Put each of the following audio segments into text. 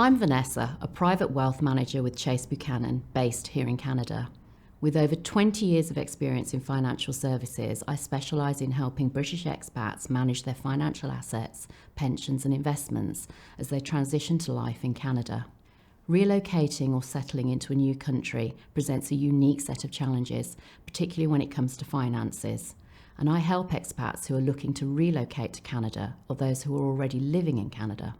I'm Vanessa, a private wealth manager with Chase Buchanan, based here in Canada. With over 20 years of experience in financial services, I specialise in helping British expats manage their financial assets, pensions and investments as they transition to life in Canada. Relocating or settling into a new country presents a unique set of challenges, particularly when it comes to finances. And I help expats who are looking to relocate to Canada or those who are already living in Canada.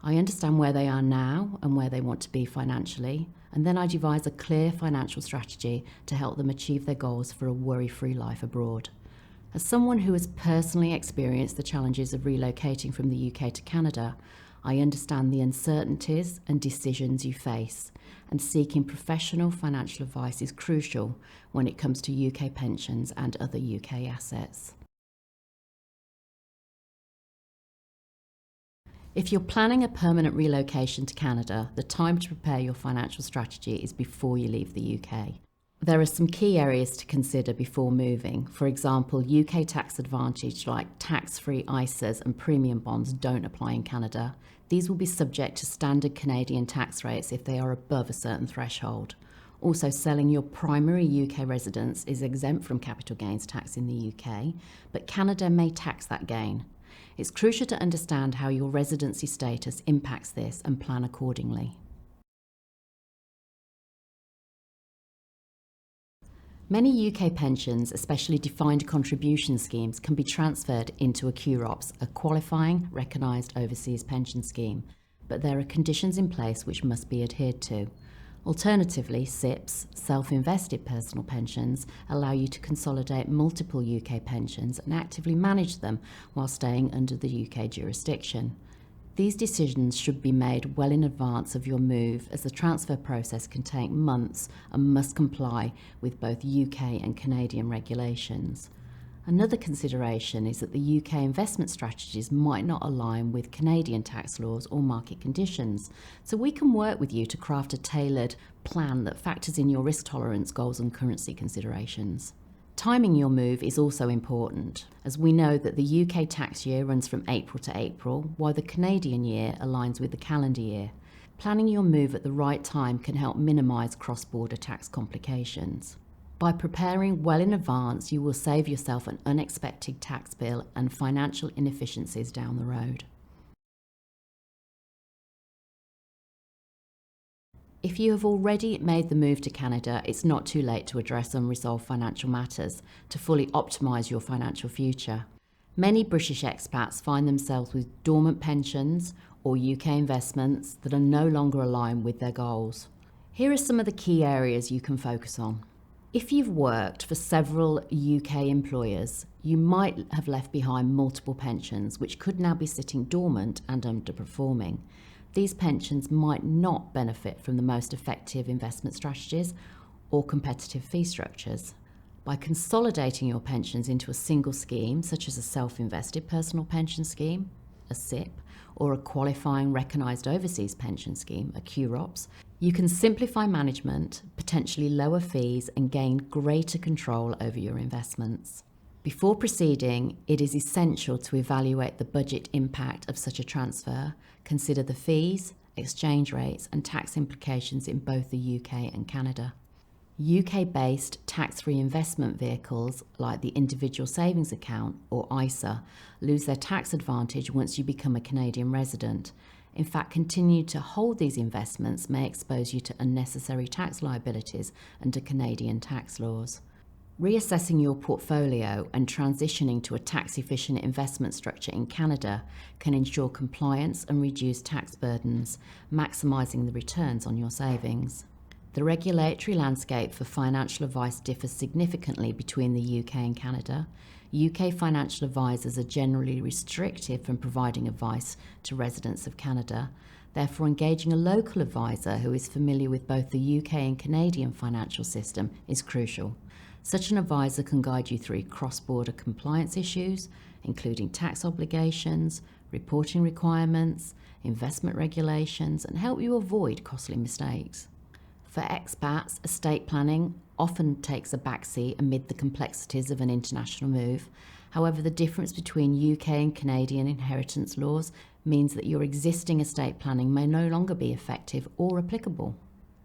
I understand where they are now and where they want to be financially, and then I devise a clear financial strategy to help them achieve their goals for a worry-free life abroad. As someone who has personally experienced the challenges of relocating from the UK to Canada, I understand the uncertainties and decisions you face, and seeking professional financial advice is crucial when it comes to UK pensions and other UK assets. If you're planning a permanent relocation to Canada, the time to prepare your financial strategy is before you leave the UK. There are some key areas to consider before moving. For example, UK tax advantage like tax-free ISAs and premium bonds don't apply in Canada. These will be subject to standard Canadian tax rates if they are above a certain threshold. Also, selling your primary UK residence is exempt from capital gains tax in the UK, but Canada may tax that gain. It's crucial to understand how your residency status impacts this and plan accordingly. Many UK pensions, especially defined contribution schemes, can be transferred into a QROPS, a qualifying recognised overseas pension scheme, but there are conditions in place which must be adhered to. Alternatively, SIPs, self-invested personal pensions, allow you to consolidate multiple UK pensions and actively manage them while staying under the UK jurisdiction. These decisions should be made well in advance of your move, as the transfer process can take months and must comply with both UK and Canadian regulations. Another consideration is that the UK investment strategies might not align with Canadian tax laws or market conditions, so we can work with you to craft a tailored plan that factors in your risk tolerance, goals and currency considerations. Timing your move is also important, as we know that the UK tax year runs from April to April, while the Canadian year aligns with the calendar year. Planning your move at the right time can help minimise cross-border tax complications. By preparing well in advance, you will save yourself an unexpected tax bill and financial inefficiencies down the road. If you have already made the move to Canada, it's not too late to address unresolved financial matters to fully optimise your financial future. Many British expats find themselves with dormant pensions or UK investments that are no longer aligned with their goals. Here are some of the key areas you can focus on. If you've worked for several UK employers, you might have left behind multiple pensions which could now be sitting dormant and underperforming. These pensions might not benefit from the most effective investment strategies or competitive fee structures. By consolidating your pensions into a single scheme, such as a self-invested personal pension scheme, a SIP, or a qualifying recognised overseas pension scheme, a QROPS, you can simplify management, potentially lower fees, and gain greater control over your investments. Before proceeding, it is essential to evaluate the budget impact of such a transfer, consider the fees, exchange rates, and tax implications in both the UK and Canada. UK-based tax-free investment vehicles like the Individual Savings Account, or ISA, lose their tax advantage once you become a Canadian resident. In fact, continue to hold these investments may expose you to unnecessary tax liabilities under Canadian tax laws. Reassessing your portfolio and transitioning to a tax-efficient investment structure in Canada can ensure compliance and reduce tax burdens, maximising the returns on your savings. The regulatory landscape for financial advice differs significantly between the UK and Canada. UK financial advisors are generally restricted from providing advice to residents of Canada. Therefore, engaging a local advisor who is familiar with both the UK and Canadian financial system is crucial. Such an advisor can guide you through cross-border compliance issues, including tax obligations, reporting requirements, investment regulations, and help you avoid costly mistakes. For expats, estate planning often takes a backseat amid the complexities of an international move. However, the difference between UK and Canadian inheritance laws means that your existing estate planning may no longer be effective or applicable.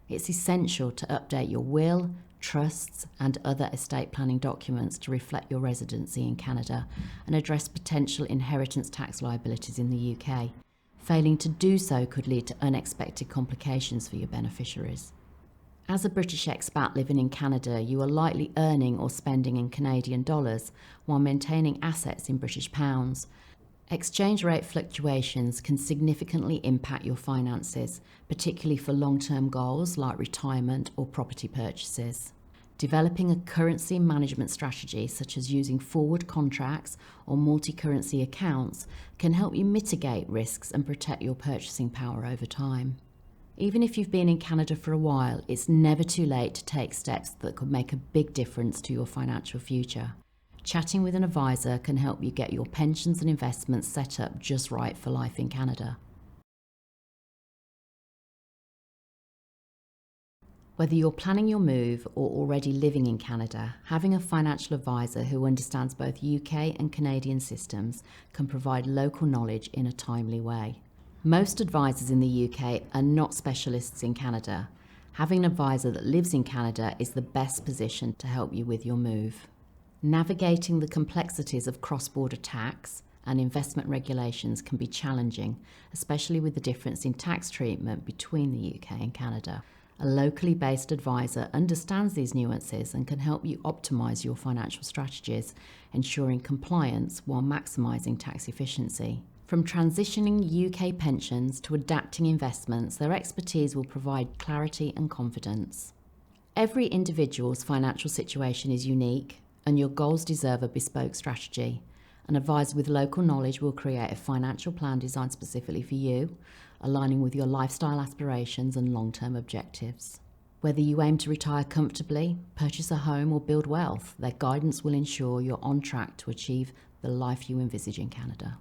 It's essential to update your will, trusts, and other estate planning documents to reflect your residency in Canada and address potential inheritance tax liabilities in the UK. Failing to do so could lead to unexpected complications for your beneficiaries. As a British expat living in Canada, you are likely earning or spending in Canadian dollars while maintaining assets in British pounds. Exchange rate fluctuations can significantly impact your finances, particularly for long-term goals like retirement or property purchases. Developing a currency management strategy, such as using forward contracts or multi-currency accounts, can help you mitigate risks and protect your purchasing power over time. Even if you've been in Canada for a while, it's never too late to take steps that could make a big difference to your financial future. Chatting with an advisor can help you get your pensions and investments set up just right for life in Canada. Whether you're planning your move or already living in Canada, having a financial advisor who understands both UK and Canadian systems can provide local knowledge in a timely way. Most advisors in the UK are not specialists in Canada. Having an advisor that lives in Canada is the best position to help you with your move. Navigating the complexities of cross-border tax and investment regulations can be challenging, especially with the difference in tax treatment between the UK and Canada. A locally based advisor understands these nuances and can help you optimise your financial strategies, ensuring compliance while maximising tax efficiency. From transitioning UK pensions to adapting investments, their expertise will provide clarity and confidence. Every individual's financial situation is unique, and your goals deserve a bespoke strategy. An advisor with local knowledge will create a financial plan designed specifically for you, aligning with your lifestyle aspirations and long-term objectives. Whether you aim to retire comfortably, purchase a home, or build wealth, their guidance will ensure you're on track to achieve the life you envisage in Canada.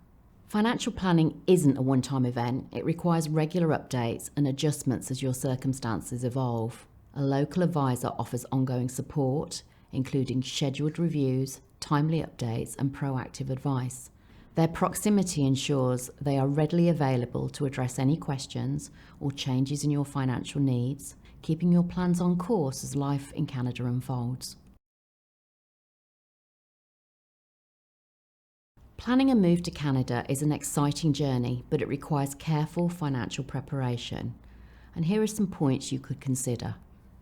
Financial planning isn't a one-time event. It requires regular updates and adjustments as your circumstances evolve. A local advisor offers ongoing support, including scheduled reviews, timely updates, and proactive advice. Their proximity ensures they are readily available to address any questions or changes in your financial needs, keeping your plans on course as life in Canada unfolds. Planning a move to Canada is an exciting journey, but it requires careful financial preparation. And here are some points you could consider.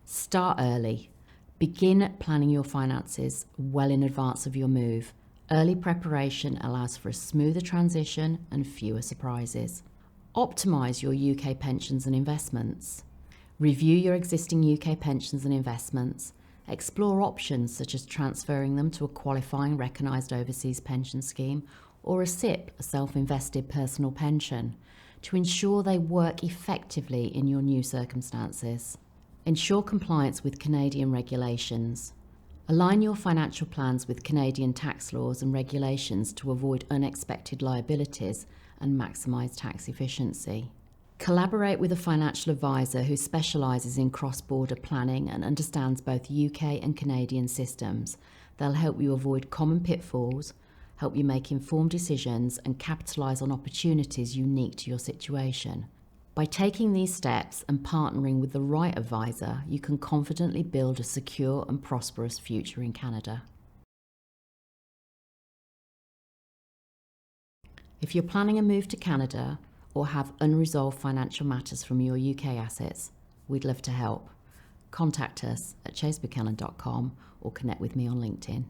Start early. Begin planning your finances well in advance of your move. Early preparation allows for a smoother transition and fewer surprises. Optimise your UK pensions and investments. Review your existing UK pensions and investments. Explore options such as transferring them to a qualifying recognised overseas pension scheme or a SIP, a self-invested personal pension, to ensure they work effectively in your new circumstances. Ensure compliance with Canadian regulations. Align your financial plans with Canadian tax laws and regulations to avoid unexpected liabilities and maximise tax efficiency. Collaborate with a financial advisor who specialises in cross-border planning and understands both UK and Canadian systems. They'll help you avoid common pitfalls, help you make informed decisions, and capitalise on opportunities unique to your situation. By taking these steps and partnering with the right advisor, you can confidently build a secure and prosperous future in Canada. If you're planning a move to Canada or have unresolved financial matters from your UK assets, we'd love to help. Contact us at chasebuchanan.com or connect with me on LinkedIn.